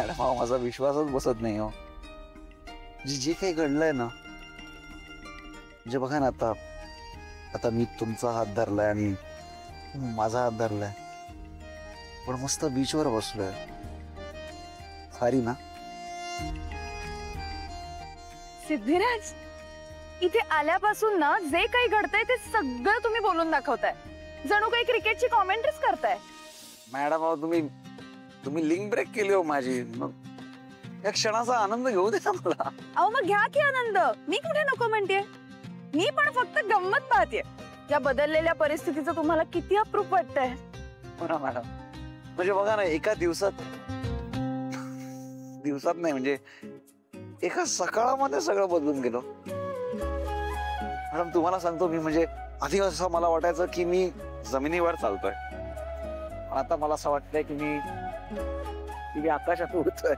Madam माझा विश्वासच बसत नाही हो. जे काही घडलंय ना, म्हणजे बघा ना, आता आता मी तुमचा हात धरलाय आणि माझा हात धरलाय, पण मस्त बीचवर बसलोय. सारी ना. सिद्धिराज, इथे आल्यापासून ना जे काही घडतंय ते सगळं तुम्ही बोलून दाखवताय. जणू काही क्रिकेटची कॉमेंट्रीज करताय. मॅडम तुम्ही लिंक ब्रेक केली हो माझी. मग या क्षणाचा आनंद घेऊ दे ना मला. अहो मग घ्या की आनंद. मी कुठे नको म्हणतेय. मी पण फक्त गंमत पाहतेय. या बदललेल्या परिस्थितीचं तुम्हाला किती अप्रूप वाटतंय. हो ना मॅडम. म्हणजे बघा ना, एका दिवसात नाही, म्हणजे एका सकाळामध्ये सगळं बदलून गेलो. मॅडम तुम्हाला सांगतो मी, म्हणजे आधी असं मला वाटायचं की मी जमिनीवर चालतोय, आता मला असं वाटतंय की मी आकाशात उडतोय.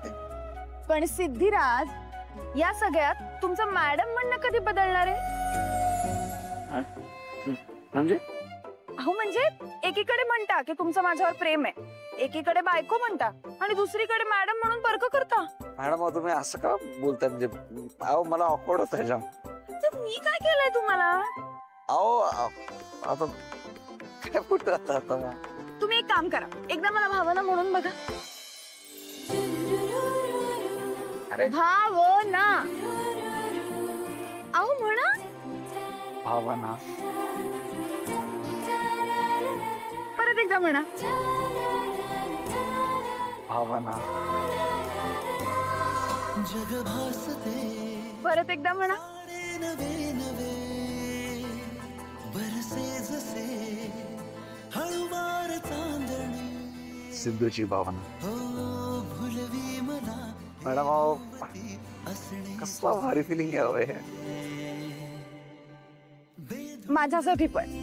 पण सिद्धिराज, या सगळ्यात तुमचं मॅडम म्हणणं कधी बदलणार आहे? म्हणजे अहो म्हणजे एकीकडे म्हणता की तुमचं माझ्यावर प्रेम आहे, एकीकडे बायको म्हणता आणि दुसरीकडे मॅडम म्हणून बर्क करता. मॅडम तुम्ही असं का बोलताय? म्हणजे अहो मला ऑकवर्ड होत आहे. तर मी काय केलंय तुम्हाला? अहो आता काय बोलतात आता? तुम्ही एक काम करा, एकदा मला भावना म्हणून बघा. अरे भावना. अहो म्हणा. भावना. परत एकदा म्हणा. भावना. परत एकदा म्हणा. सिद्धूची भावना. मॅडम कसला भारी फिलिंग आहे. माझ्यासाठी पण.